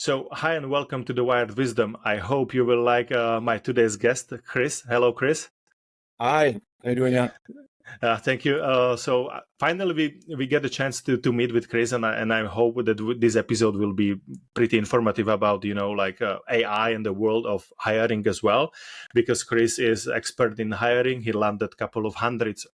So, hi and welcome to the Wired Wisdom. I hope you will like my today's guest, Chris. Hello, Chris. Hi, how you doing, Jan? Thank you. Finally, we get a chance to meet with Chris, and I hope that this episode will be pretty informative about AI and the world of hiring as well, because Chris is expert in hiring. He landed a couple of hundreds,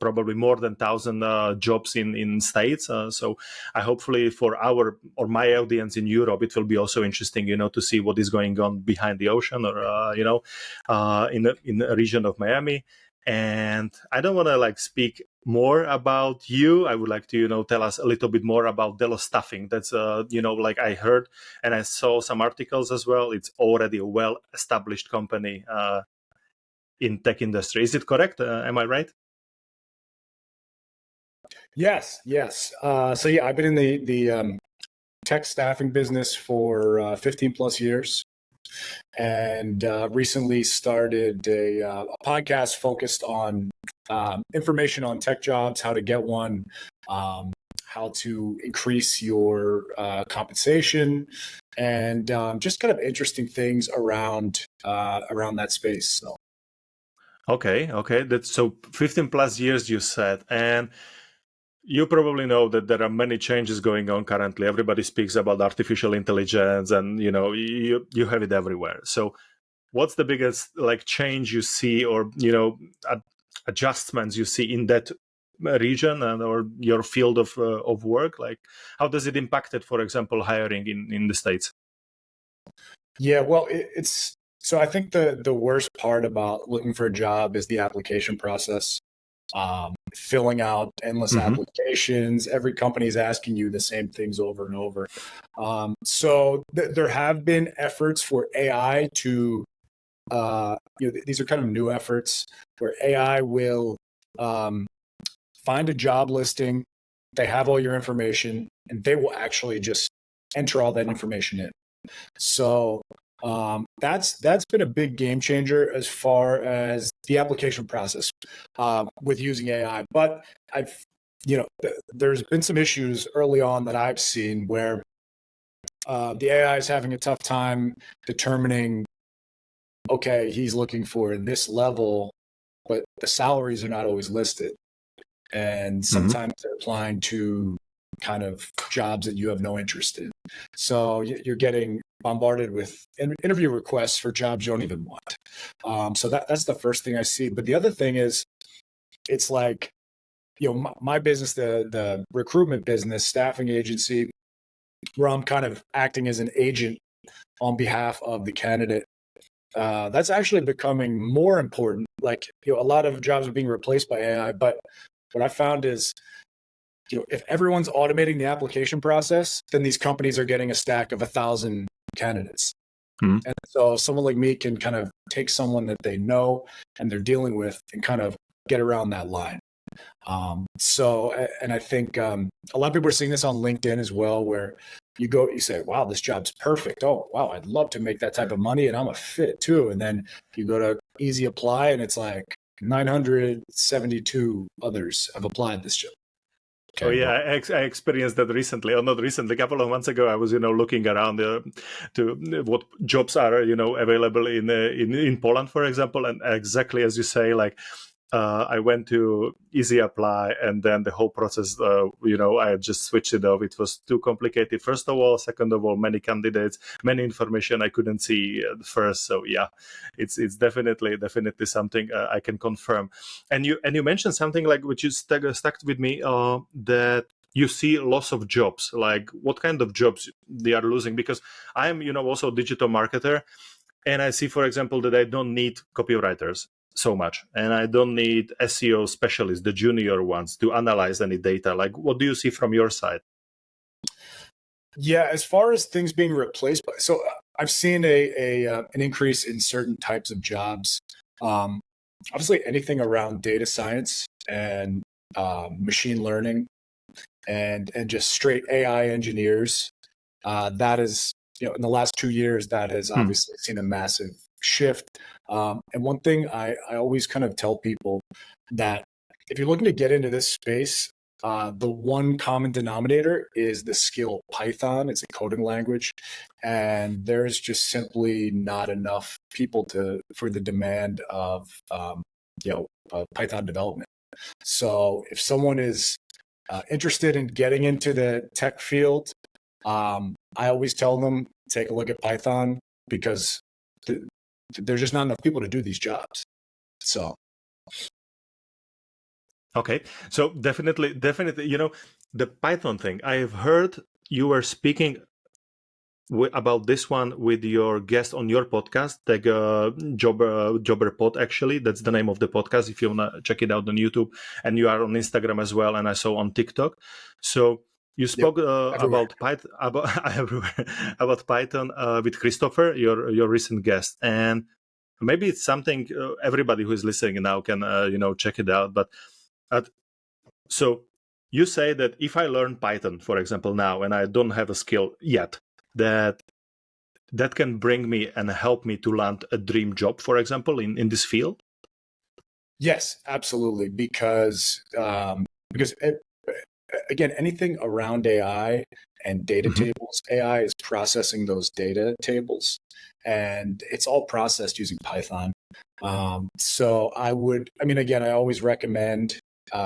probably more than 1,000 jobs in states. So I hopefully for our or my audience in Europe, it will be also interesting, to see what is going on behind the ocean or in the region of Miami. And I don't want to speak more about you. I would like to tell us a little bit more about Delos Staffing. That's I heard and I saw some articles as well. It's already a well established company in tech industry. Is it correct? Am I right? Yes. So yeah, I've been in the tech staffing business for 15 plus years, and recently started a podcast focused on information on tech jobs, how to get one, how to increase your compensation, and just kind of interesting things around that space. So. Okay. That's so 15 plus years you said. And you probably know that there are many changes going on currently. Everybody speaks about artificial intelligence and you have it everywhere. So what's the biggest change you see or adjustments you see in that region and or your field of work? Like how does it impact it, for example, hiring in the States? Yeah, well, it's so I think the worst part about looking for a job is the application process. Filling out endless applications. Every company is asking you the same things over and over. So there have been efforts for AI to, these are kind of new efforts where AI will find a job listing. They have all your information, and they will actually just enter all that information in. So that's been a big game changer as far as the application process with using AI. But there's been some issues early on that I've seen where the AI is having a tough time determining, okay, he's looking for this level, but the salaries are not always listed. And sometimes they're applying to kind of jobs that you have no interest in. So you're getting bombarded with interview requests for jobs you don't even want. So that's the first thing I see. But the other thing is, it's like, my business, the recruitment business, staffing agency, where I'm kind of acting as an agent on behalf of the candidate. That's actually becoming more important. Like, a lot of jobs are being replaced by AI, but what I found is, if everyone's automating the application process, then these companies are getting a stack of 1,000 candidates. And so someone like me can kind of take someone that they know and they're dealing with and kind of get around that line. And I think a lot of people are seeing this on LinkedIn as well, where you say, wow, this job's perfect. Oh, wow, I'd love to make that type of money and I'm a fit too. And then you go to easy apply and it's like 972 others have applied this job. Okay, oh yeah, I experienced that recently, or not recently. A couple of months ago, I was looking around to what jobs are available in Poland, for example, and exactly as you say, I went to easy apply, and then the whole process, I just switched it off. It was too complicated. First of all, second of all, many candidates, many information I couldn't see first. So yeah, it's definitely something I can confirm. And you mentioned something which is stuck with me that you see loss of jobs. Like what kind of jobs they are losing? Because I am also a digital marketer, and I see, for example, that I don't need copywriters so much, and I don't need SEO specialists, the junior ones, to analyze any data. Like, what do you see from your side? Yeah, as far as things being replaced by, so I've seen an increase in certain types of jobs. Obviously, anything around data science and machine learning and just straight AI engineers. That is, in the last 2 years, that has obviously seen a massive shift. And one thing I always kind of tell people that if you're looking to get into this space, The one common denominator is the skill Python. It's a coding language, and there's just simply not enough people for the demand of Python development. So if someone is interested in getting into the tech field, I always tell them take a look at Python because there's just not enough people to do these jobs. So. Okay, so definitely, the Python thing. I have heard you were speaking about this one with your guest on your podcast, like Jobber Pod. Actually, that's the name of the podcast. If you wanna check it out on YouTube, and you are on Instagram as well, and I saw on TikTok. So you spoke about Python, about Python with Christopher, your recent guest, and maybe it's something everybody who is listening now can check it out, but. So you say that if I learn Python, for example, now, and I don't have a skill yet, that can bring me and help me to land a dream job, for example, in this field? Yes, absolutely. Because again, anything around AI and data tables, AI is processing those data tables, and it's all processed using Python. So I always recommend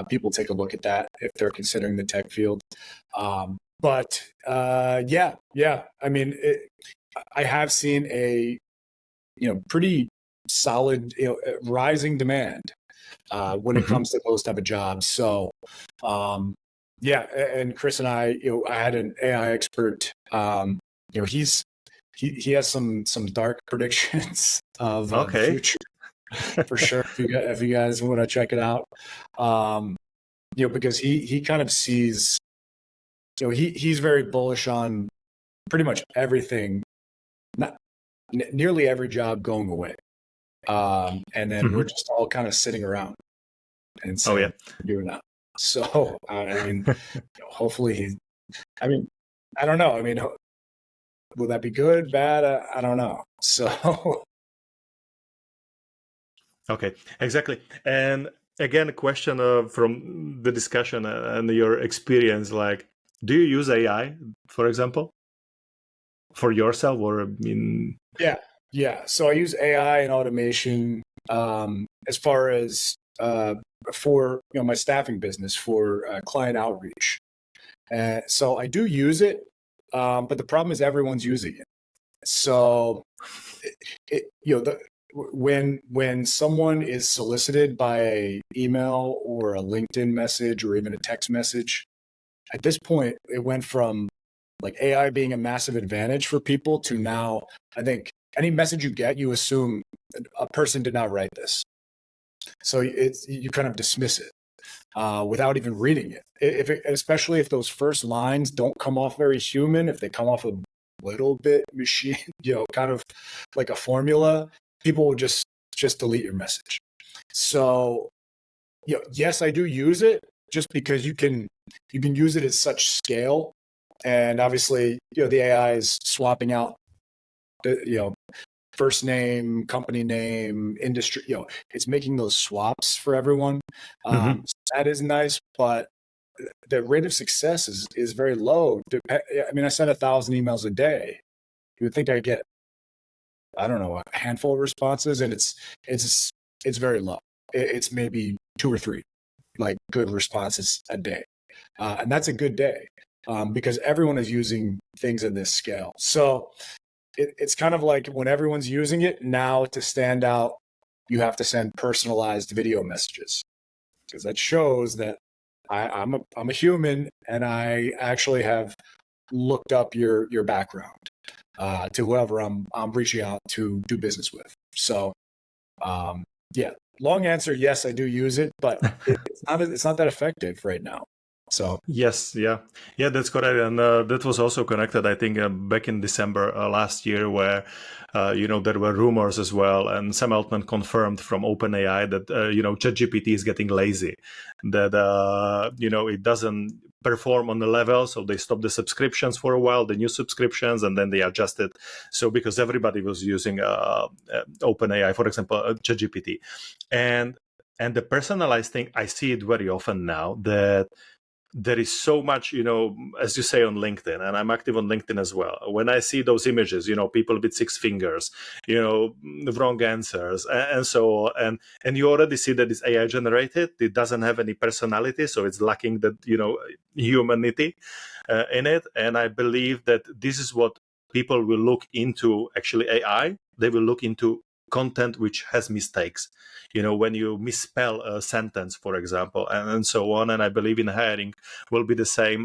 people take a look at that if they're considering the tech field. I have seen a pretty solid rising demand when it comes to those type of jobs. So and Chris and I had an AI expert. He has some dark predictions of the future. For sure, if you guys want to check it out, because he kind of sees, he's very bullish on pretty much everything, nearly every job going away, and then we're just all kind of sitting around and saying, doing that. So hopefully I don't know. Will that be good, bad? I don't know. So. Okay, exactly. And again, a question from the discussion and your experience, like, do you use AI, for example, for yourself or Yeah. So I use AI and automation as far as for my staffing business for client outreach. So I do use it, but the problem is everyone's using it. So when someone is solicited by an email or a LinkedIn message or even a text message, at this point, it went from like AI being a massive advantage for people to now, I think any message you get, you assume a person did not write this. So you kind of dismiss it without even reading it. Especially if those first lines don't come off very human, if they come off a little bit machine, kind of like a formula, people will just delete your message. So, yes, I do use it just because you can use it at such scale, and obviously, the AI is swapping out the first name, company name, industry. It's making those swaps for everyone. So that is nice, but the rate of success is very low. I send 1,000 emails a day. You would think I get, I don't know, a handful of responses, and it's very low. It's maybe 2 or 3 like good responses a day, and that's a good day because everyone is using things in this scale. So it's kind of like when everyone's using it now, to stand out, you have to send personalized video messages because that shows that I'm a human and I actually have looked up your background to whoever I'm reaching out to do business with. So, long answer, yes, I do use it, but it's not that effective right now. So yes, that's correct, and that was also connected, I think, back in December last year, where there were rumors as well, and Sam Altman confirmed from OpenAI that ChatGPT is getting lazy, that it doesn't perform on the level, so they stopped the subscriptions for a while, the new subscriptions, and then they adjusted. So because everybody was using OpenAI, for example, ChatGPT, and the personalized thing, I see it very often now that there is so much, as you say on LinkedIn, and I'm active on LinkedIn as well. When I see those images, people with 6 fingers, the wrong answers, and so on, and you already see that it's AI generated. It doesn't have any personality, so it's lacking that, humanity in it. And I believe that this is what people will look into. Actually, AI, they will look into content which has mistakes, when you misspell a sentence, for example, and so on. And I believe in hiring will be the same,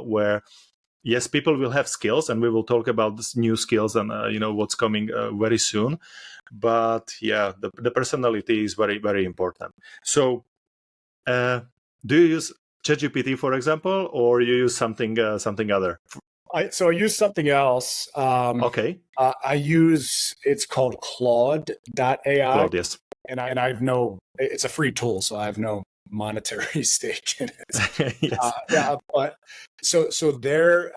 where yes, people will have skills, and we will talk about this new skills and what's coming very soon. But yeah, the personality is very, very important. So do you use ChatGPT, for example, or you use something other? So I use something else. Okay. It's called Claude.ai. Claude, yes. And I have it's a free tool, so I have no monetary stake in it. Yes. But so they're,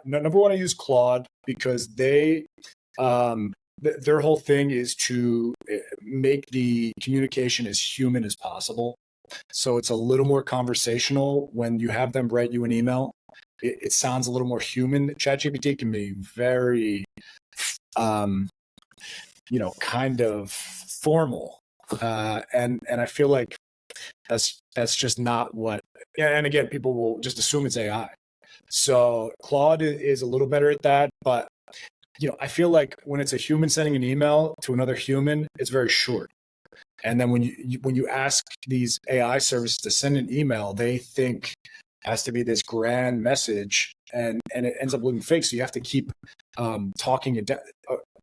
number one, I use Claude because their whole thing is to make the communication as human as possible. So it's a little more conversational when you have them write you an email. It sounds a little more human. ChatGPT can be very, kind of formal, and I feel like that's just not what. And again, people will just assume it's AI. So Claude is a little better at that, but I feel like when it's a human sending an email to another human, it's very short. And then when you ask these AI services to send an email, they think has to be this grand message, and it ends up looking fake. So you have to keep talking it down.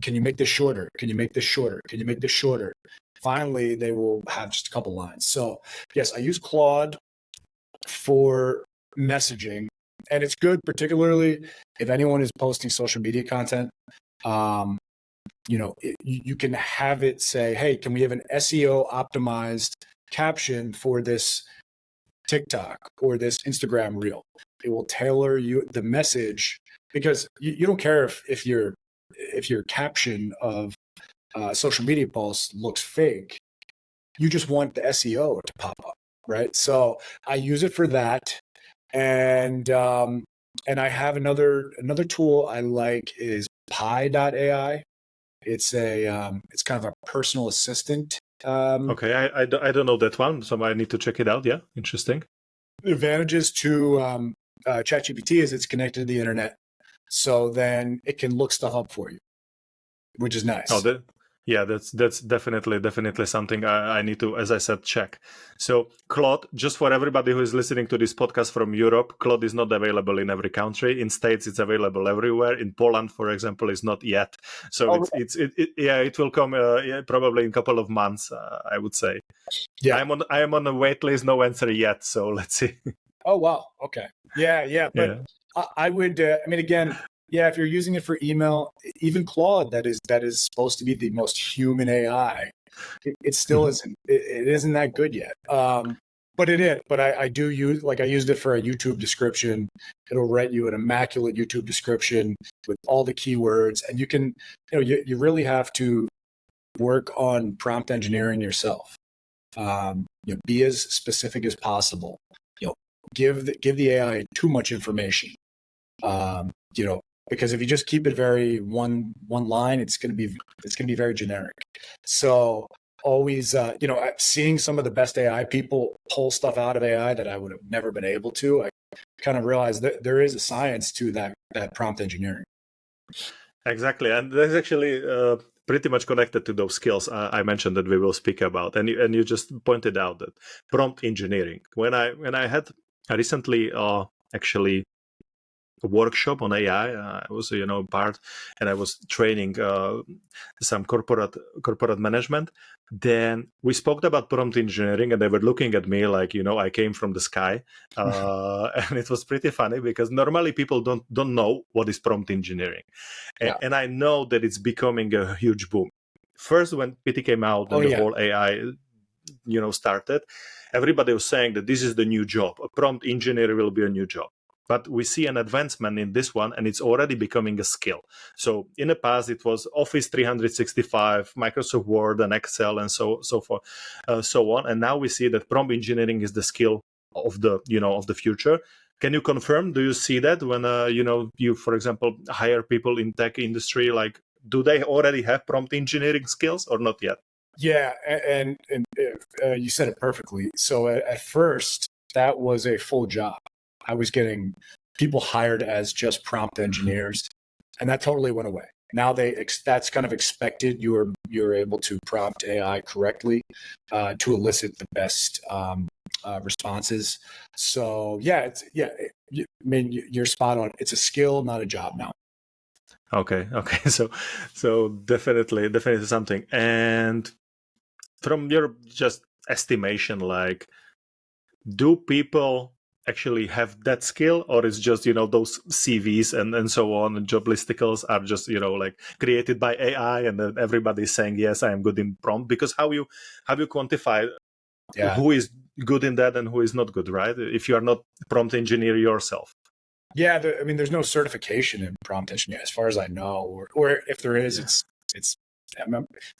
Can you make this shorter? Can you make this shorter? Can you make this shorter? Finally, they will have just a couple lines. So yes, I use Claude for messaging, and it's good, particularly if anyone is posting social media content. You can have it say, hey, can we have an SEO optimized caption for this TikTok or this Instagram reel? It will tailor the message, because you don't care if your caption of social media posts looks fake. You just want the SEO to pop up, right? So I use it for that, and I have another tool I like is Pi.ai. It's it's kind of a personal assistant. Okay, I don't know that one, so I need to check it out. Yeah, interesting. The advantages to ChatGPT is it's connected to the internet, so then it can look stuff up for you, which is nice. That's definitely something I need to, as I said, check. So Claude, just for everybody who is listening to this podcast from Europe, Claude is not available in every country. In States, it's available everywhere. In Poland, for example, it's not yet. So it will come probably in a couple of months, I would say. Yeah, I am on a wait list, no answer yet. So let's see. Oh wow, okay, yeah. But I would, again. Yeah, if you're using it for email, even Claude, that is supposed to be the most human AI, it still isn't. It isn't that good yet. But it is. But I do use, I used it for a YouTube description. It'll write you an immaculate YouTube description with all the keywords, and you can, you really have to work on prompt engineering yourself. Be as specific as possible. Give the AI too much information. Because if you just keep it very one line, it's going to be very generic. So always, seeing some of the best AI people pull stuff out of AI that I would have never been able to, I kind of realized that there is a science to that prompt engineering. Exactly, and that's actually pretty much connected to those skills I mentioned that we will speak about, and you just pointed out that prompt engineering. When I had recently actually a workshop on AI. I was, part, and I was training some corporate management. Then we spoke about prompt engineering, and they were looking at me like, I came from the sky, and it was pretty funny because normally people don't know what is prompt engineering, and I know that it's becoming a huge boom. First, when PT came out and the whole AI, started, everybody was saying that this is the new job. A prompt engineer will be a new job. But we see an advancement in this one, and it's already becoming a skill. So in the past, it was Office 365, Microsoft Word, and Excel, and so forth, so on. And now we see that prompt engineering is the skill of the of the future. Can you confirm? Do you see that when you, for example, hire people in tech industry? Like, do they already have prompt engineering skills or not yet? Yeah, and you said it perfectly. So at first, that was a full job. I was getting people hired as just prompt engineers, and that totally went away. Now that's kind of expected. You're able to prompt AI correctly to elicit the best responses. So yeah, I mean, you're spot on. It's a skill, not a job now. Okay. So definitely something. And from your just estimation, like, do people actually have that skill, or is just those CVs and so on, and job listicles are just like created by AI, and then everybody's saying, yes, I am good in prompt? Because how you quantify Yeah. who is good in that and who is not good, right? If you are not prompt engineer yourself. Yeah, I mean, there's no certification in prompt engineering, as far as I know, or if there is, it's.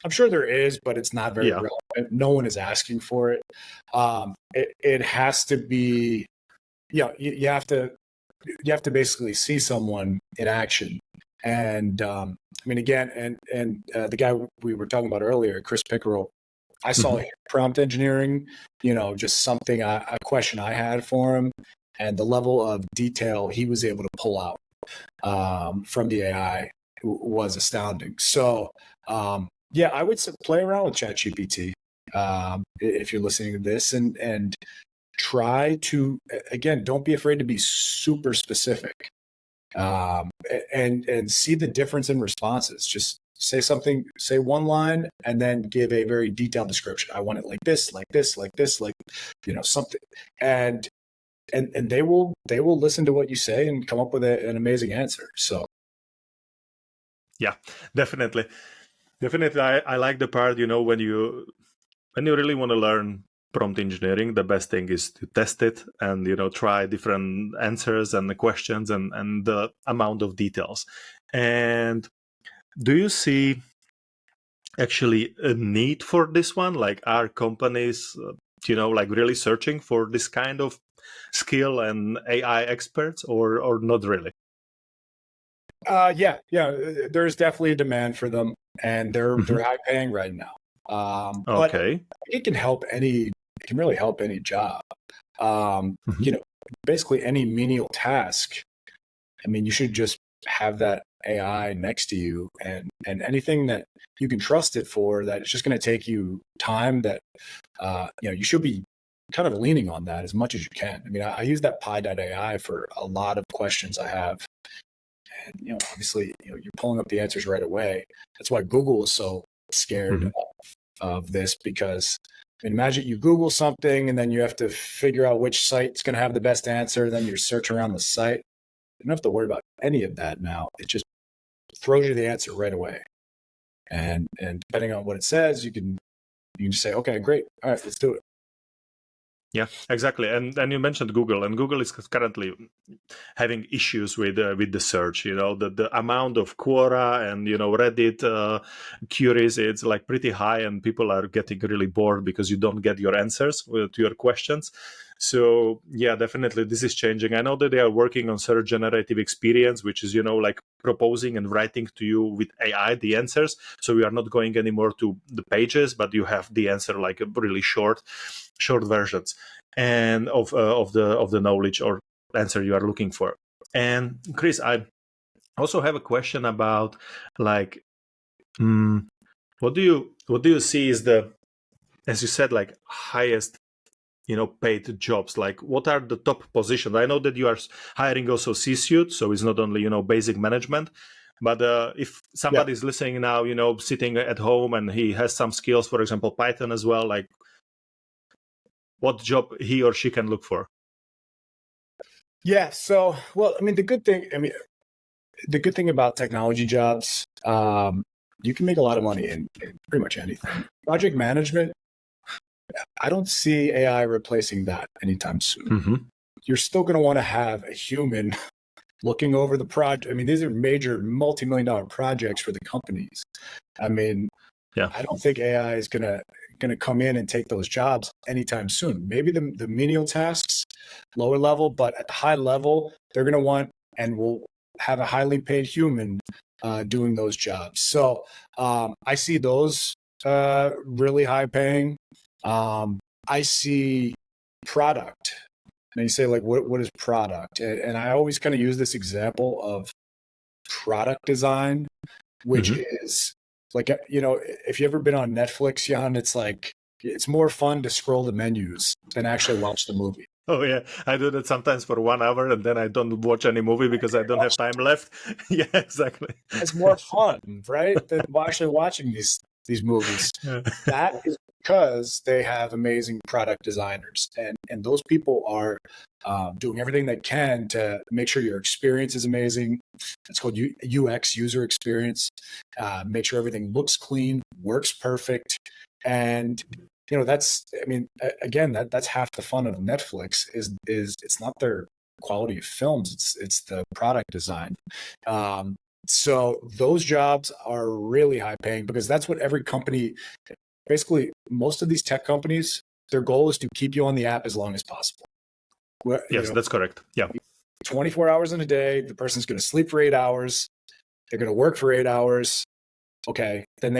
I'm sure there is, but it's not very relevant. No one is asking for it. It has to be, you have to basically see someone in action. And I mean, again, and the guy we were talking about earlier, Chris Pickerel, I saw him prompt engineering, just something, a question I had for him, and the level of detail he was able to pull out from the AI was astounding. So, yeah, I would play around with ChatGPT if you're listening to this, and try to, again, don't be afraid to be super specific, and see the difference in responses. Just say one line, and then give a very detailed description. I want it like this, like this, like this, like something, and they will listen to what you say and come up with an amazing answer. So yeah, definitely. I like the part, when you really want to learn prompt engineering, the best thing is to test it and try different answers and the questions and the amount of details. And do you see actually a need for this one? Like, are companies like really searching for this kind of skill and AI experts, or not really? yeah, there's definitely a demand for them, and they're high paying right now. But Okay. it can really help any job. Basically any menial task. I mean, you should just have that AI next to you, and anything that you can trust it for, that it's just going to take you time, that you should be kind of leaning on that as much as you can. I mean, I use that Pi.ai for a lot of questions I have. And, obviously, you're pulling up the answers right away. That's why Google is so scared of this, because imagine you Google something and then you have to figure out which site's going to have the best answer. Then you search around the site. You don't have to worry about any of that now. It just throws you the answer right away. And depending on what it says, you can just say, okay, great. All right, let's do it. Yeah, exactly. And you mentioned Google, and Google is currently having issues with the search. The amount of Quora and Reddit queries, it's like pretty high, and people are getting really bored because you don't get your answers to your questions. So yeah, definitely this is changing. I know that they are working on search generative experience, which is like proposing and writing to you with AI the answers. So we are not going anymore to the pages, but you have the answer like a really short versions and of the knowledge or answer you are looking for. And Chris, I also have a question about, like, what do you see is the, as you said, like, highest paid jobs? Like, what are the top positions? I know that you are hiring also C-suite, so it's not only basic management. But if somebody is listening now, sitting at home, and he has some skills, for example, Python as well, like, what job he or she can look for? Yeah. So, well, I mean, the good thing about technology jobs, you can make a lot of money in pretty much anything. Project management, I don't see AI replacing that anytime soon. You're still going to want to have a human looking over the project. I mean, these are major multi-million-dollar projects for the companies. I mean, I don't think AI is going to going to come in and take those jobs anytime soon. Maybe the menial tasks, lower level, but at the high level, they're going to want and will have a highly paid human doing those jobs. So I see those really high paying. I see product. And you say, like, what is product? And I always kind of use this example of product design, which is like, if you've ever been on Netflix, Jan, it's like, it's more fun to scroll the menus than actually watch the movie. Oh yeah, I do that sometimes for 1 hour, and then I don't watch any movie because I don't have time left. Yeah, exactly. It's more fun, right, than actually watching these movies. That is because they have amazing product designers, and those people are doing everything they can to make sure your experience is amazing. It's called UX, user experience. Make sure everything looks clean, works perfect, and that's, I mean, again, that's half the fun of Netflix is it's not their quality of films, it's the product design. So those jobs are really high paying because that's what every company, basically most of these tech companies, their goal is to keep you on the app as long as possible. Yes, that's correct. Yeah. 24 hours in a day, the person's going to sleep for 8 hours. They're going to work for 8 hours. Okay, then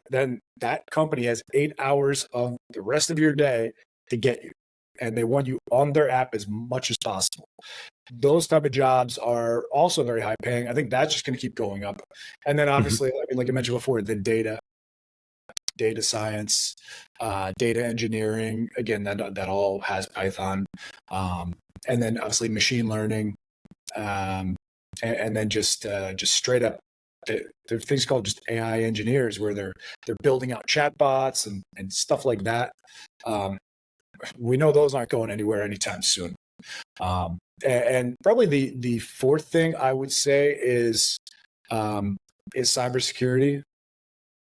then that company has 8 hours of the rest of your day to get you. And they want you on their app as much as possible. Those type of jobs are also very high paying. I think that's just going to keep going up. And then obviously, I mean, like I mentioned before, the data science, data engineering, again, that all has Python. And then obviously machine learning, and then just straight up, there are things called just AI engineers where they're building out chatbots and stuff like that. We know those aren't going anywhere anytime soon. And probably the fourth thing I would say is cybersecurity.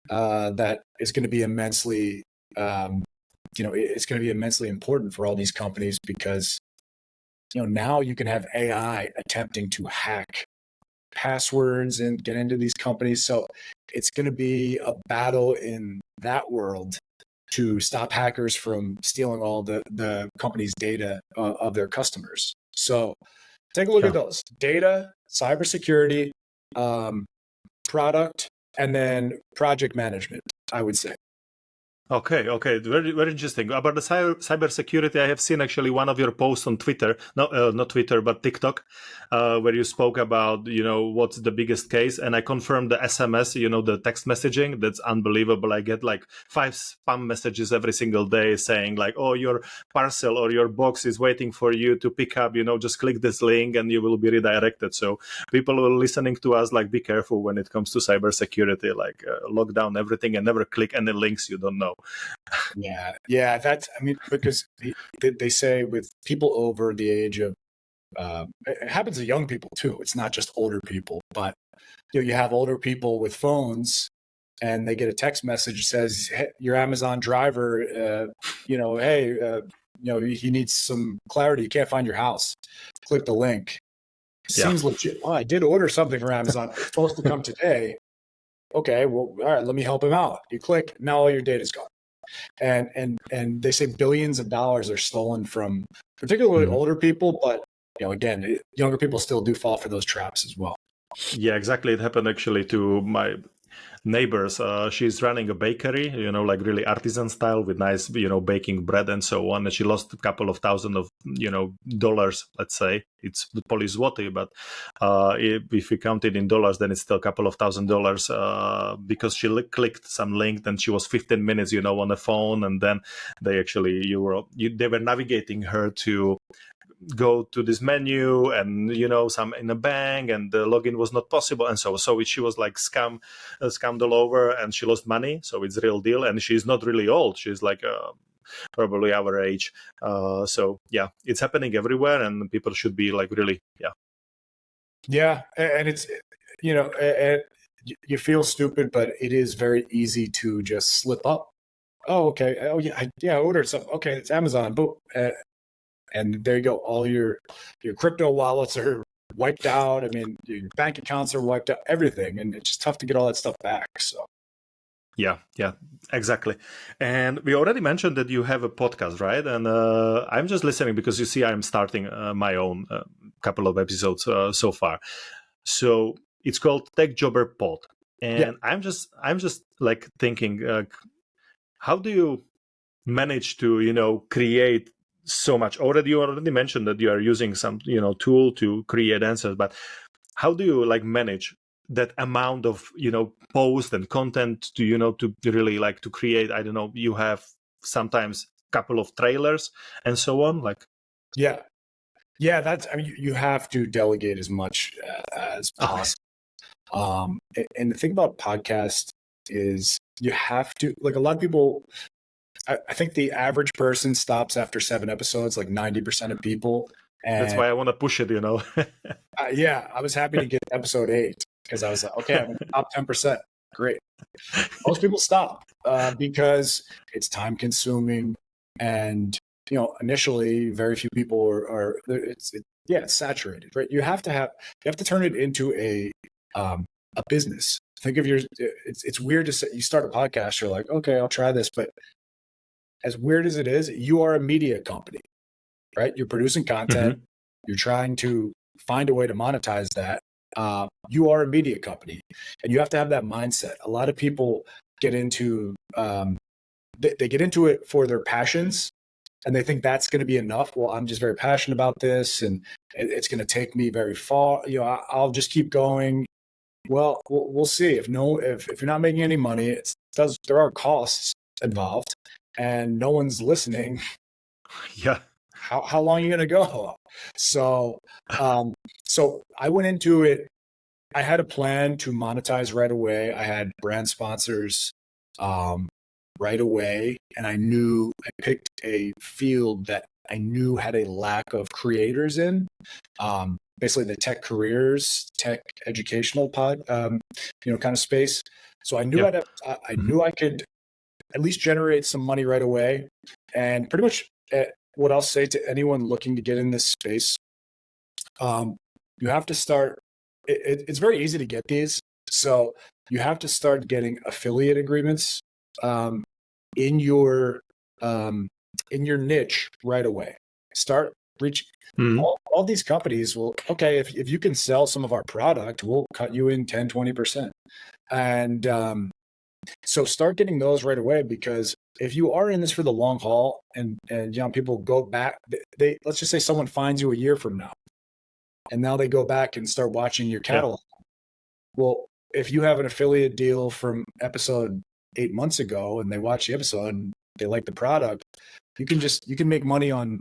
That is going to be immensely, it's going to be immensely important for all these companies because, now you can have AI attempting to hack passwords and get into these companies. So it's going to be a battle in that world to stop hackers from stealing all the company's data of their customers. So take a look at those: data, cybersecurity, product, and then project management, I would say. Okay, very, very interesting. About the cybersecurity, I have seen actually one of your posts on Twitter, not Twitter, but TikTok, where you spoke about, what's the biggest case. And I confirmed the SMS, the text messaging. That's unbelievable. I get like 5 spam messages every single day saying like, oh, your parcel or your box is waiting for you to pick up, just click this link and you will be redirected. So people who are listening to us, like, be careful when it comes to cybersecurity, like lock down everything and never click any links you don't know. Yeah. That's, I mean, because they say with people over the age of, it happens to young people too. It's not just older people, but you have older people with phones and they get a text message that says, hey, your Amazon driver, hey, he needs some clarity. You can't find your house. Click the link. Seems legit. Oh, I did order something from Amazon. It's supposed to come today. Okay, well, all right, let me help him out. You click, now all your data's gone. And they say billions of dollars are stolen from particularly older people, but again, younger people still do fall for those traps as well. Yeah, exactly. It happened actually to my neighbors. She's running a bakery, like really artisan style with nice, baking bread and so on. And she lost a couple of thousand of, dollars, let's say. It's Polish zloty, but if you count it in dollars, then it's still a couple of $1,000 because she clicked some link and she was 15 minutes, on the phone. And then they actually, they were navigating her to go to this menu and some in a bank, and the login was not possible, and so she was like scammed all over, and she lost money. So it's real deal, and she's not really old. She's like probably our age. So yeah, it's happening everywhere, and people should be like really and it's and you feel stupid, but it is very easy to just slip up. Oh, okay. Oh yeah, I ordered something. Okay, it's Amazon. Boom. And there you go. All your crypto wallets are wiped out. I mean, your bank accounts are wiped out, everything. And it's just tough to get all that stuff back. So, Yeah, exactly. And we already mentioned that you have a podcast, right? And I'm just listening because you see, I'm starting my own couple of episodes so far. So it's called Tech Jobber Pod, Yeah. and I'm just like thinking, how do you manage to create so much? You already mentioned that you are using some tool to create answers, but how do you like manage that amount of post and content to to really like to create? I don't know, you have sometimes couple of trailers and so on, like. Yeah. Yeah. That's, I mean, you have to delegate as much as Oh yeah. possible. And the thing about podcast is you have to, like, a lot of people, I think the average person stops after 7 episodes, like 90% of people. That's And why I want to push it. yeah, I was happy to get episode 8 because I was like, okay, I'm in the top 10%. Great. Most people stop because it's time consuming. And, initially very few people it's saturated, right? You have to turn it into a business. Think of it's weird to say you start a podcast, you're like, okay, I'll try this. But as weird as it is, you are a media company, right? You're producing content. Hmm. You're trying to find a way to monetize that. You are a media company, and you have to have that mindset. A lot of people get into they get into it for their passions, and they think that's going to be enough. Well, I'm just very passionate about this, and it's going to take me very far. I'll just keep going. Well, we'll see. If you're not making any money, there are costs involved, and no one's listening. Yeah. How long are you going to go? So, so I went into it. I had a plan to monetize right away. I had brand sponsors right away, and I picked a field that I knew had a lack of creators in. Basically, the tech careers, tech educational kind of space. So I knew Yeah. I knew I could at least generate some money right away, and pretty much. What I'll say to anyone looking to get in this space, you have to start. It's very easy to get these, so you have to start getting affiliate agreements um, in your niche right away. Start reach Hmm. all these companies will. Okay, if you can sell some of our product, we'll cut you in 10-20%, and so start getting those right away, because if you are in this for the long haul, and people go back, they let's just say someone finds you a year from now, and now they go back and start watching your Yeah. catalog. Well, if you have an affiliate deal from episode 8 months ago and they watch the episode and they like the product, you can make money on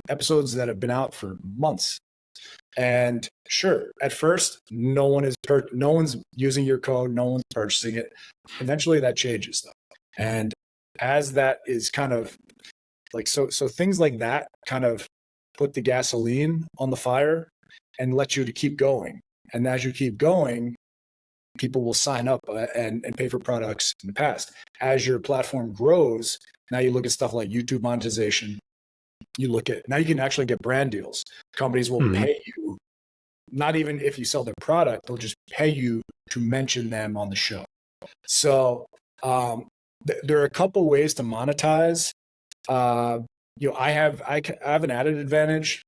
episodes that have been out for months. And sure, at first, no one's using your code, no one's purchasing it. Eventually, that changes, though. And as that is kind of like so things like that kind of put the gasoline on the fire and let you to keep going. And as you keep going, people will sign up and pay for products in the past. As your platform grows, now you look at stuff like YouTube monetization. Now you can actually get brand deals. Companies will Hmm. pay you, not even if you sell their product, they'll just pay you to mention them on the show. So there are a couple ways to monetize. I have an added advantage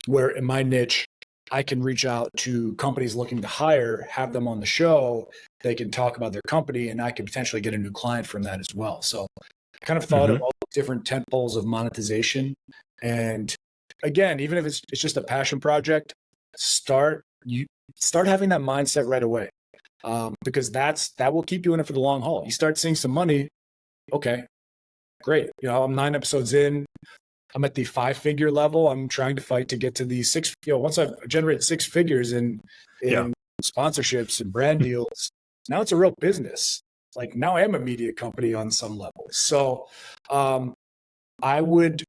where in my niche, I can reach out to companies looking to hire, have them on the show. They can talk about their company, and I can potentially get a new client from that as well. So I kind of thought of Hmm. all the different tent poles of monetization. And again, even if it's just a passion project, start having that mindset right away, because that will keep you in it for the long haul. You start seeing some money, okay, great. I'm 9 episodes in. I'm at the 5-figure level. I'm trying to fight to get to the six. Once I've generated 6 figures in Yeah. sponsorships and brand deals, now it's a real business. Like now I am a media company on some level. So I would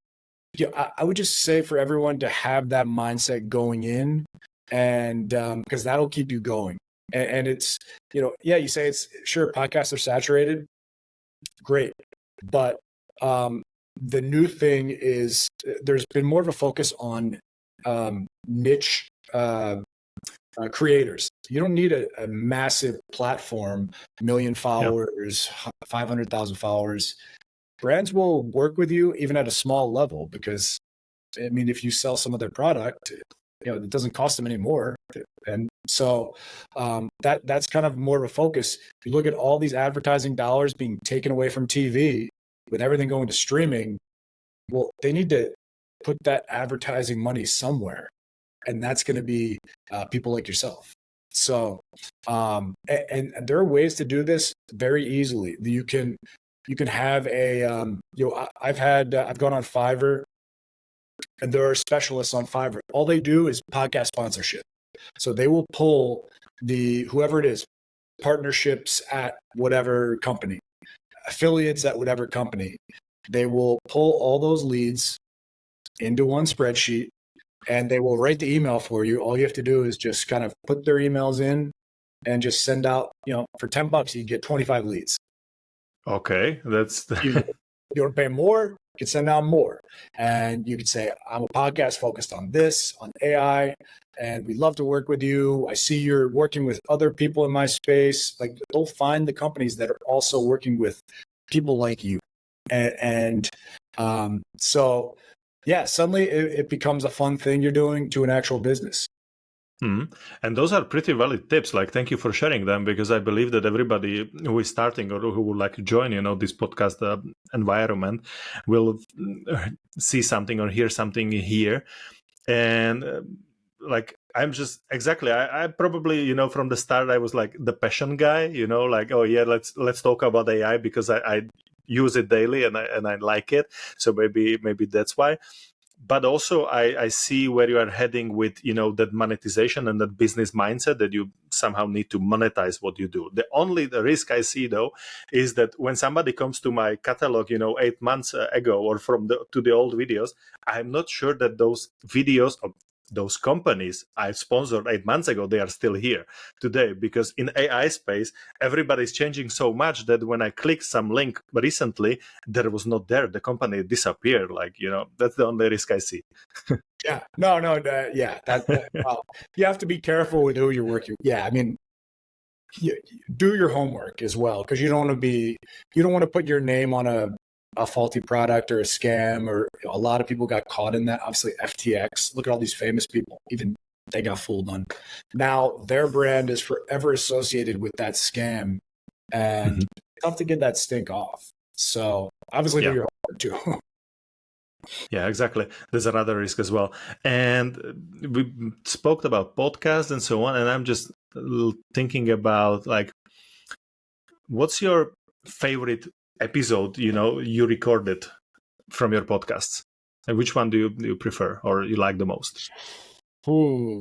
just say for everyone to have that mindset going in, and because that'll keep you going. And it's you say it's sure podcasts are saturated, great, but the new thing is there's been more of a focus on niche creators. You don't need a massive platform, million Yeah. followers, 500,000 followers. Brands will work with you even at a small level because, I mean, if you sell some of their product, it doesn't cost them any more. And so that's kind of more of a focus. If you look at all these advertising dollars being taken away from TV with everything going to streaming, well, they need to put that advertising money somewhere. And that's going to be people like yourself. So, and there are ways to do this very easily. You can have a, I've gone on Fiverr, and there are specialists on Fiverr. All they do is podcast sponsorship. So they will pull whoever it is, partnerships at whatever company, affiliates at whatever company. They will pull all those leads into one spreadsheet, and they will write the email for you. All you have to do is just kind of put their emails in and just send out, for $10, you get 25 leads. Okay. That's You want to pay more, you can send out more. And you could say, I'm a podcast focused on this, on AI, and we'd love to work with you. I see you're working with other people in my space. Like, they'll find the companies that are also working with people like you. So yeah, suddenly it becomes a fun thing you're doing to an actual business. And those are pretty valid tips. Like, thank you for sharing them, because I believe that everybody who is starting or who would like to join, this podcast environment will see something or hear something here. And like, I'm just exactly, I probably, from the start, I was like the passion guy, like, oh yeah, let's talk about AI because I use it daily and I like it. So maybe that's why. But also I see where you are heading with, that monetization and that business mindset, that you somehow need to monetize what you do. The risk I see, though, is that when somebody comes to my catalog, 8 months ago, or to the old videos, I'm not sure that those videos of those companies I sponsored 8 months ago, they are still here today, because in AI space, everybody's changing so much that when I click some link recently, there was not there. The company disappeared. Like, that's the only risk I see. Yeah, no, yeah, well, you have to be careful with who you're working with. Yeah, I mean, you do your homework as well, because you don't want to put your name on a faulty product or a scam, or a lot of people got caught in that. Obviously, FTX. Look at all these famous people. Even they got fooled on. Now their brand is forever associated with that scam, and it's tough to get that stink off. So obviously, do your homework too. Yeah, exactly. There's another risk as well. And we spoke about podcasts and so on. And I'm just thinking about, like, what's your favorite episode, you recorded from your podcasts? And which one do you prefer or you like the most? Ooh.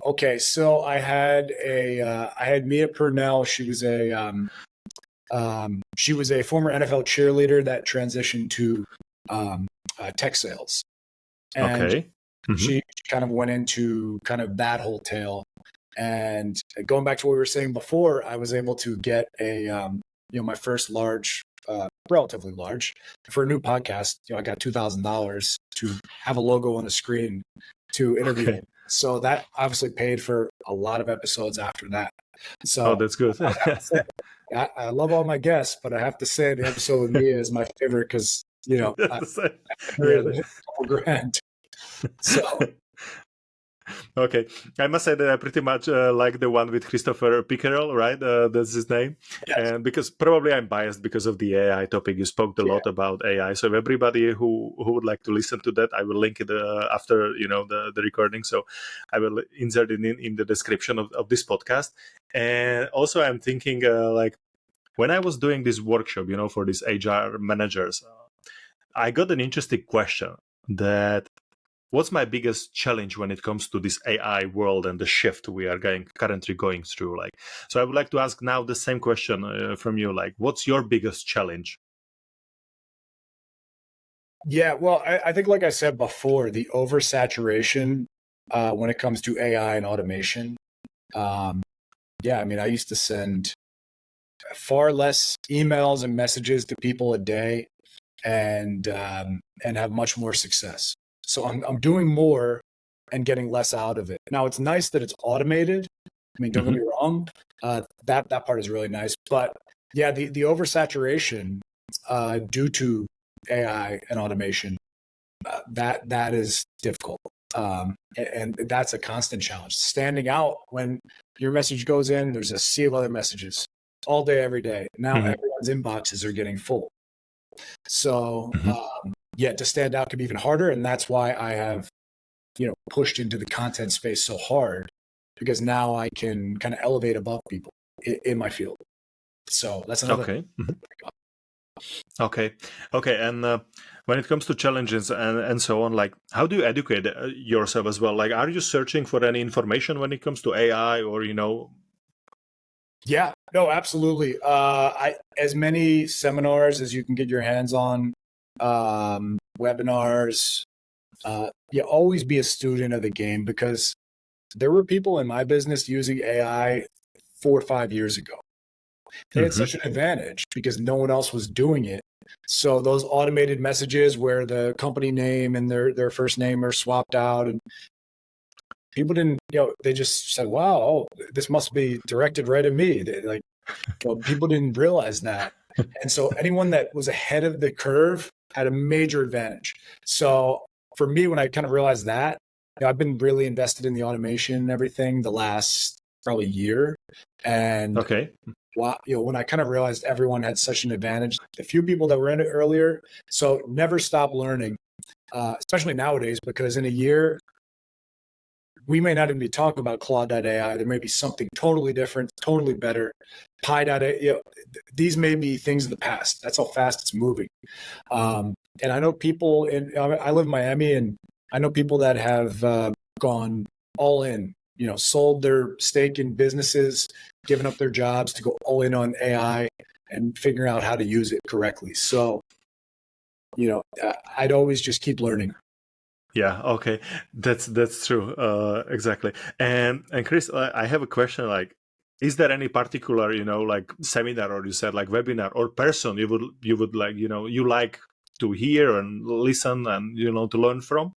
Okay, so I had Mia Purnell. She was a former NFL cheerleader that transitioned to tech sales, and Okay. she kind of went into kind of that whole tale. And going back to what we were saying before, I was able to get my first relatively large, for a new podcast. I got $2,000 to have a logo on a screen to interview. Okay. So that obviously paid for a lot of episodes after that. So that's good. I love all my guests, but I have to say the episode with Mia is my favorite because, Yeah. a couple grand. So Okay, I must say that I pretty much like the one with Christopher Pickerel, right? That's his name. yes. And because probably I'm biased because of the AI topic. You spoke a lot about AI. So everybody who would like to listen to that, I will link it after, the recording. So I will insert it in the description of this podcast. And also I'm thinking like, when I was doing this workshop, for these HR managers, I got an interesting question that, what's my biggest challenge when it comes to this AI world and the shift we are currently going through? Like, so I would like to ask now the same question from you. Like, what's your biggest challenge? Yeah, well, I think, like I said before, the oversaturation when it comes to AI and automation. Yeah, I mean, I used to send far less emails and messages to people a day, and have much more success. So I'm doing more and getting less out of it. Now it's nice that it's automated. I mean, don't get me wrong. That part is really nice, but yeah, the oversaturation due to AI and automation, that is difficult. And that's a constant challenge. Standing out when your message goes in, there's a sea of other messages all day, every day. Now everyone's inboxes are getting full. So yeah, to stand out can be even harder. And that's why I have, pushed into the content space so hard, because now I can kind of elevate above people in my field. So that's another. Okay. Okay. And when it comes to challenges and so on, like, how do you educate yourself as well? Like, are you searching for any information when it comes to AI or, Yeah, no, absolutely. As many seminars as you can get your hands on, webinars, always be a student of the game, because there were people in my business using AI 4 or 5 years ago. They had such an advantage because no one else was doing it. So those automated messages where the company name and their first name are swapped out, and people didn't, they just said, wow, this must be directed right at me. People didn't realize that. And so anyone that was ahead of the curve had a major advantage. So for me, when I kind of realized that, I've been really invested in the automation and everything the last probably year. And when I kind of realized everyone had such an advantage, a few people that were in it earlier. So never stop learning, especially nowadays, because in a year, we may not even be talking about Claude.ai. There may be something totally different, totally better. Pi.ai, these may be things of the past. That's how fast it's moving. And I know people I live in Miami, and I know people that have gone all in, sold their stake in businesses, given up their jobs to go all in on AI and figuring out how to use it correctly. So, I'd always just keep learning. Yeah, okay. That's true. Exactly. And Chris, I have a question, like, is there any particular, like seminar, or you said like webinar, or person you would like, you like to hear and listen and, to learn from?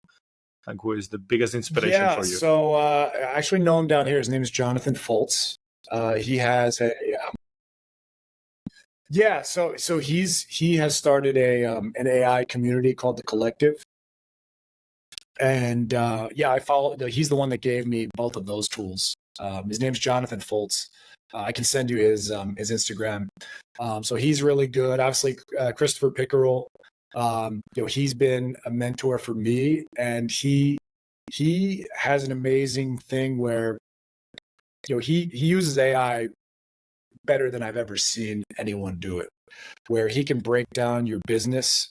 Like, who is the biggest inspiration for you? So I actually know him down here. His name is Jonathan Foltz. He has so he has started an AI community called The Collective. And I follow. He's the one that gave me both of those tools. His name's Jonathan Foltz. I can send you his Instagram. So he's really good. Obviously, Christopher Pickerel. He's been a mentor for me, and he has an amazing thing where he uses AI better than I've ever seen anyone do it. Where he can break down your business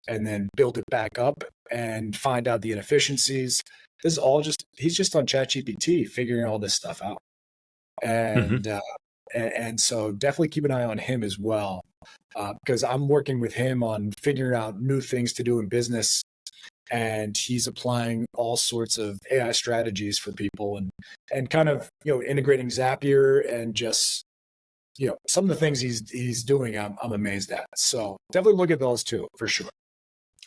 and then build it back up and find out the inefficiencies. This is all he's just on ChatGPT figuring all this stuff out. And so definitely keep an eye on him as well, because I'm working with him on figuring out new things to do in business. And he's applying all sorts of AI strategies for people and kind of, integrating Zapier and just, some of the things he's doing, I'm amazed at. So definitely look at those too, for sure.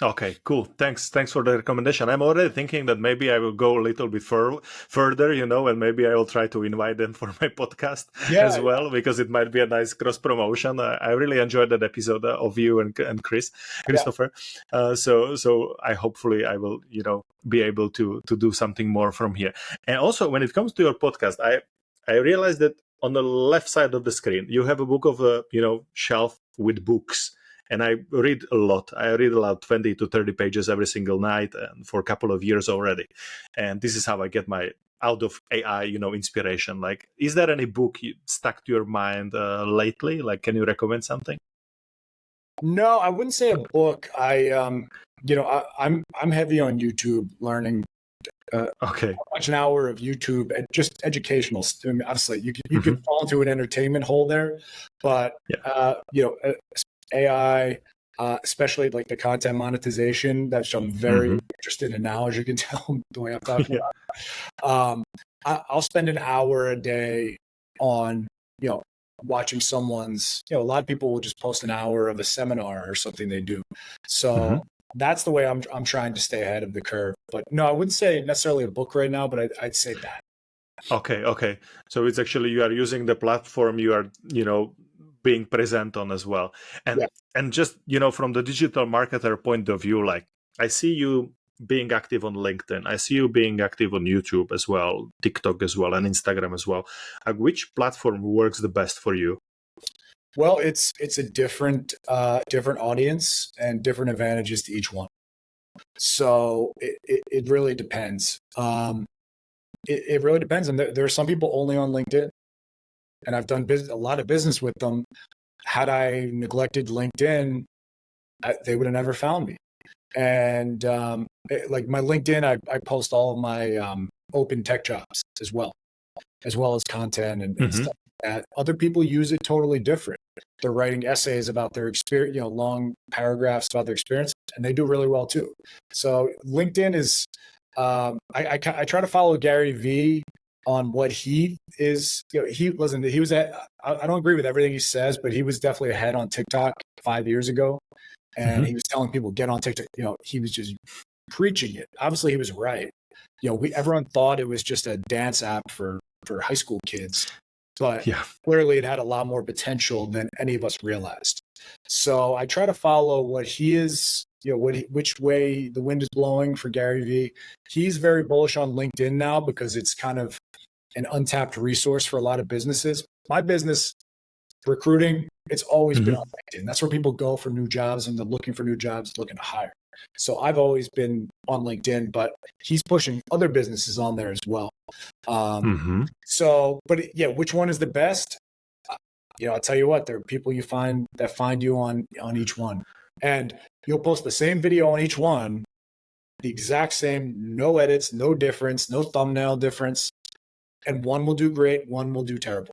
Okay, cool. Thanks for the recommendation. I'm already thinking that maybe I will go a little bit further, and maybe I will try to invite them for my podcast as well, because it might be a nice cross promotion. I really enjoyed that episode of you and Christopher. So hopefully I will, be able to do something more from here. And also, when it comes to your podcast, I realized that on the left side of the screen, you have a book of shelf with books. And I read a lot. I read about 20 to 30 pages every single night, and for a couple of years already. And this is how I get my out of AI, inspiration. Like, is there any book stuck to your mind lately? Like, can you recommend something? No, I wouldn't say a book. I'm heavy on YouTube, learning. Watch an hour of YouTube, just educational. I mean, obviously, you could fall into an entertainment hole there, but AI, especially like the content monetization, that's I'm very interested in now, as you can tell the way I'm talking about. I'll spend an hour a day on, watching someone's, a lot of people will just post an hour of a seminar or something they do. So that's the way I'm trying to stay ahead of the curve. But no, I wouldn't say necessarily a book right now, but I'd say that. Okay. So it's actually you are using the platform you are, being present on as well. Yeah. And just, from the digital marketer point of view, like I see you being active on LinkedIn. I see you being active on YouTube as well, TikTok as well, and Instagram as well. Which platform works the best for you? Well, it's a different audience and different advantages to each one. So it really depends. It really depends. And there are some people only on LinkedIn, and I've done a lot of business with them. Had I neglected LinkedIn, they would have never found me. And like my LinkedIn, I post all of my open tech jobs as well as content and stuff like that. Other people use it totally different. They're writing essays about their experience, long paragraphs about their experience, and they do really well too. So LinkedIn is, I try to follow Gary Vee on what he is. He was I don't agree with everything he says, but he was definitely ahead on TikTok 5 years ago. And he was telling people, get on TikTok. He was just preaching it. Obviously he was right. Everyone thought it was just a dance app for high school kids, but clearly it had a lot more potential than any of us realized. So I try to follow what he is, which way the wind is blowing for Gary Vee. He's very bullish on LinkedIn now because it's kind of an untapped resource for a lot of businesses. My business, recruiting, it's always been on LinkedIn. That's where people go for new jobs, and they're looking for new jobs, looking to hire. So I've always been on LinkedIn, but he's pushing other businesses on there as well. So, but yeah, which one is the best? I'll tell you what, there are people you find that find you on each one, and you'll post the same video on each one, the exact same, no edits, no difference, no thumbnail difference, and one will do great, one will do terrible.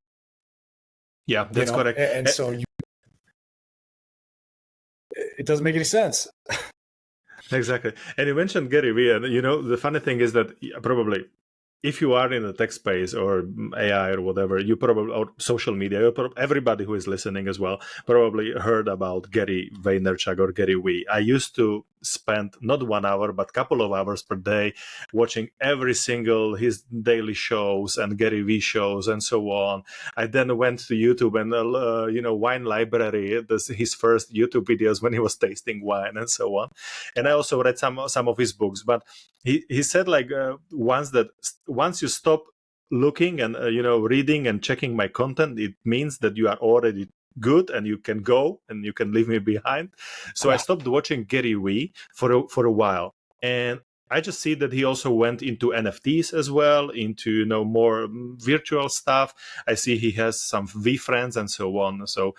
Yeah, that's correct. And so it doesn't make any sense. Exactly. And you mentioned Gary Vee, and the funny thing is that probably if you are in the tech space or AI or whatever, or social media, everybody who is listening as well probably heard about Gary Vaynerchuk or Gary Vee. I used to spend not 1 hour but couple of hours per day watching every single his daily shows and Gary Vee shows and so on. I then went to YouTube and Wine Library, his first YouTube videos when he was tasting wine and so on. And I also read some of his books. But he said once you stop looking and reading and checking my content, it means that you are already good and you can go and you can leave me behind. So I stopped watching Gary Vee for a while, and I just see that he also went into NFTs as well, into more virtual stuff. I see he has some V friends and so on. So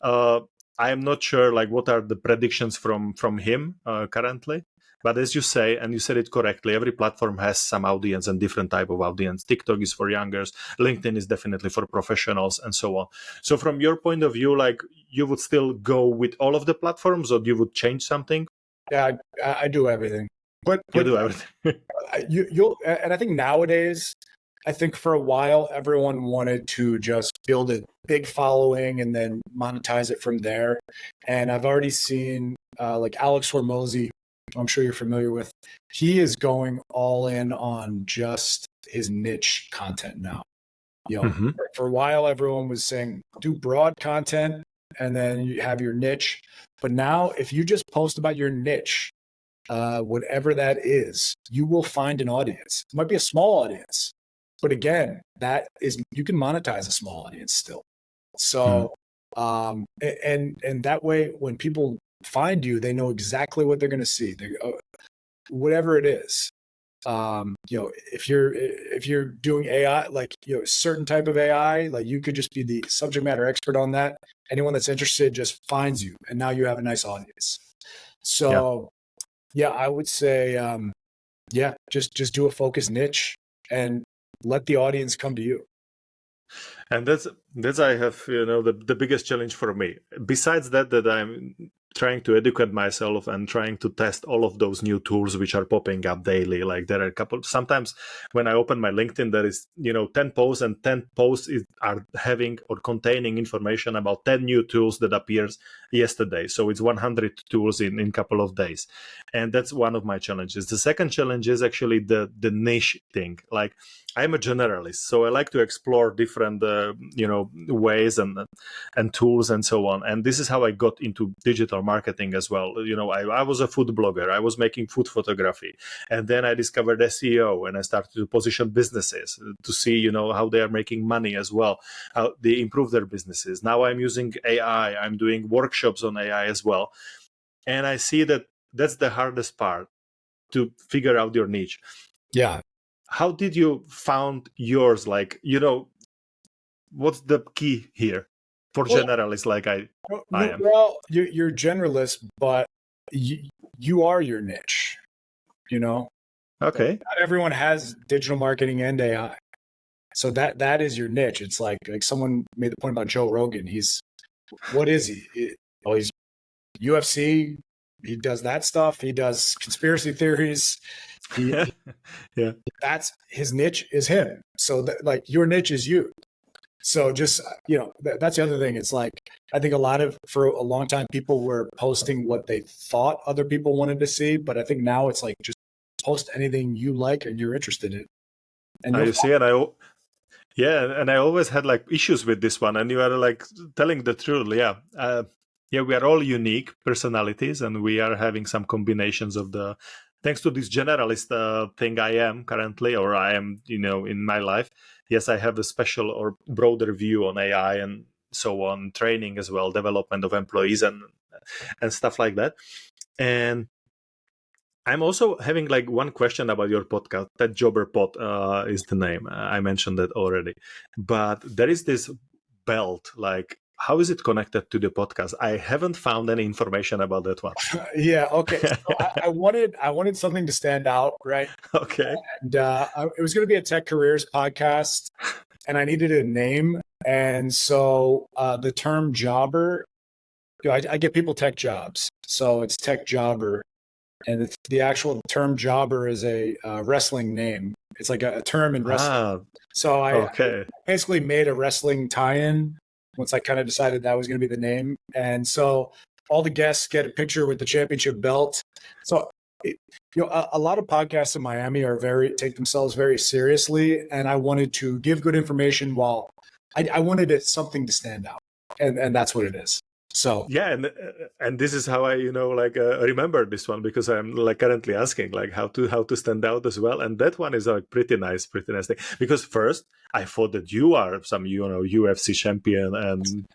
I am not sure what are the predictions from him currently. But as you say, and you said it correctly, every platform has some audience and different type of audience. TikTok is for youngers, LinkedIn is definitely for professionals, and so on. So from your point of view, you would still go with all of the platforms, or you would change something? Yeah, I do everything. But you do everything. And I think nowadays, I think for a while, everyone wanted to just build a big following and then monetize it from there. And I've already seen like Alex Hormozy, I'm sure you're familiar with. He is going all in on just his niche content now. For a while, everyone was saying do broad content and then you have your niche. But now, if you just post about your niche, whatever that is, you will find an audience. It might be a small audience, but again, you can monetize a small audience still. So, and that way, when people find you, they know exactly what they're going to see. Whatever it is, if you're doing AI, a certain type of AI, you could just be the subject matter expert on that. Anyone that's interested just finds you, and now you have a nice audience. So, yeah, I would say, just do a focused niche and let the audience come to you. And that's I have the biggest challenge for me. Besides that I'm trying to educate myself and trying to test all of those new tools which are popping up daily. Like there are a couple, sometimes when I open my LinkedIn, there is, 10 posts, and 10 posts are having or containing information about 10 new tools that appears yesterday. So it's 100 tools in a couple of days. And that's one of my challenges. The second challenge is actually the niche thing. Like I'm a generalist, so I like to explore different, ways and tools and so on. And this is how I got into digital marketing as well. I was a food blogger. I was making food photography, and then I discovered SEO, and I started to position businesses to see, how they are making money as well, how they improve their businesses. Now I'm using AI. I'm doing workshops on AI as well, and I see that that's the hardest part, to figure out your niche. Yeah. How did you found yours? Like, what's the key here for generalists like I am? Well, you're generalist, but you are your niche, Okay. Not everyone has digital marketing and AI. So that is your niche. It's like someone made the point about Joe Rogan. What is he? He's UFC. He does that stuff. He does conspiracy theories. Yeah. That's his niche is him. So your niche is you. So just, that's the other thing. It's like, I think for a long time, people were posting what they thought other people wanted to see. But I think now it's like, just post anything you like and you're interested in. And you see, and I always had like issues with this one. And you are like telling the truth. Yeah. We are all unique personalities, and we are having some combinations of thanks to this generalist thing I am currently, or I am, in my life. Yes, I have a special or broader view on AI and so on, training as well, development of employees and stuff like that. And I'm also having like one question about your podcast. That Jobber Pod is the name. I mentioned that already. But there is this belt, like, how is it connected to the podcast? I haven't found any information about that one. Yeah. Okay. So I wanted something to stand out, right? Okay. And it was going to be a tech careers podcast, and I needed a name. And so the term jobber, I get people tech jobs, so it's tech jobber, and the actual term jobber is a wrestling name. It's like a term in wrestling. So I basically made a wrestling tie-in once I kind of decided that was going to be the name. And so all the guests get a picture with the championship belt. So, a lot of podcasts in Miami take themselves very seriously. And I wanted to give good information while I wanted something to stand out. And that's what it is. So yeah, and this is how I remember this one, because I'm like currently asking like how to stand out as well, and that one is like pretty nice thing. Because first I thought that you are some UFC champion, and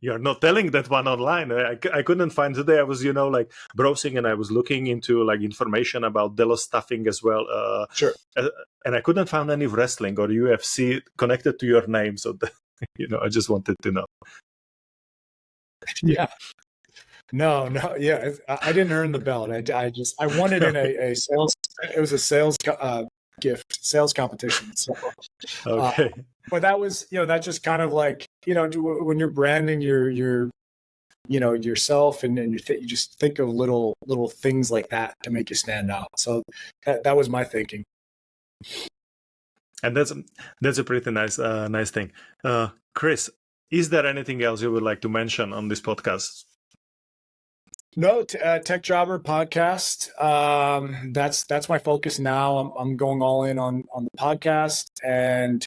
you're not telling that one online. I couldn't find today. I was like browsing, and I was looking into like information about Delos stuffing as well. Sure. And I couldn't find any wrestling or UFC connected to your name, so I just wanted to know. Yeah. No. Yeah. I didn't earn the belt. I won it in a sales. It was a sales gift, sales competition. So, okay. But that was, that's just kind of like, when you're branding your yourself, and you just think of little things like that to make you stand out. So that was my thinking. And that's a pretty nice thing. Chris, is there anything else you would like to mention on this podcast? No, Tech Jobber podcast. That's my focus now. I'm going all in on the podcast and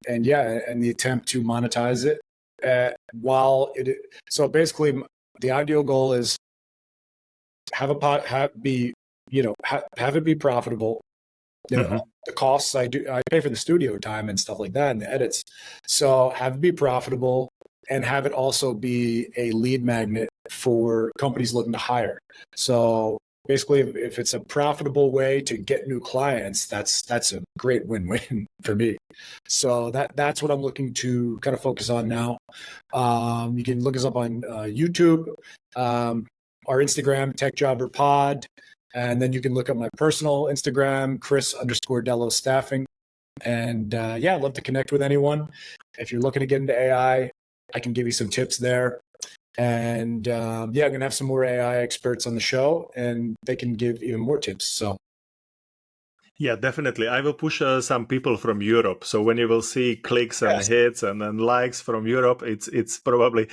the attempt to monetize it. So basically, the ideal goal is have it be profitable. The costs I pay for the studio time and stuff like that and the edits. So have it be profitable and have it also be a lead magnet for companies looking to hire. So basically, if it's a profitable way to get new clients, that's a great win-win for me. So that's what I'm looking to kind of focus on now. You can look us up on YouTube, our Instagram, Tech Jobber Pod. And then you can look up my personal Instagram, Chris_Delos Staffing. And I'd love to connect with anyone. If you're looking to get into AI, I can give you some tips there. And yeah, I'm gonna have some more AI experts on the show, and they can give even more tips. So Yeah, definitely. I will push some people from Europe. So when you will see clicks and yes, hits and likes from Europe, it's probably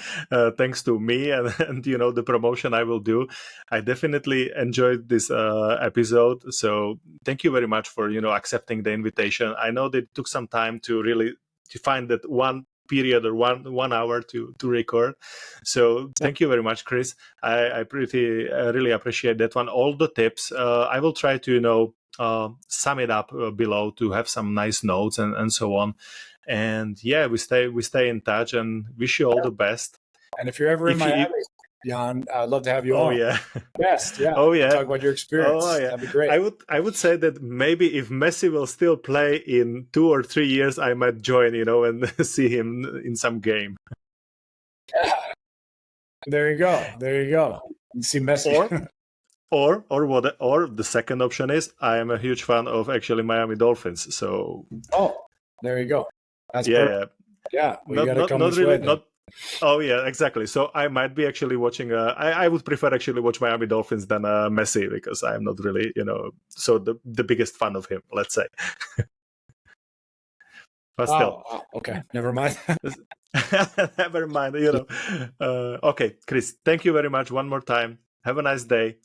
thanks to me and, and the promotion I will do. I definitely enjoyed this episode. So thank you very much for accepting the invitation. I know that it took some time to find that one period or one hour to record. So thank you very much, Chris. I pretty really appreciate that one. All the tips. I will try to sum it up below to have some nice notes and so on. And yeah, we stay in touch and wish you all the best. and if you're ever in If you, Miami, Jan, I'd love to have you oh on. yeah, Best, yeah. oh yeah, Talk about your oh experience. yeah. That'd be great. I would say that maybe if Messi will still play in 2 or 3 years, I might join, and see him in some game. Yeah. There you go. There you go. You see Messi. Or the second option is I am a huge fan of actually Miami Dolphins. So Oh, there you go. That's yeah, perfect. Yeah, well, you not got to not come not this way really then. not. Oh yeah, exactly. So I might be actually watching. I would prefer actually watch Miami Dolphins than Messi because I'm not really so the biggest fan of him. Let's say, but still, Oh, okay. Never mind. never mind. Okay, Chris, thank you very much one more time. Have a nice day.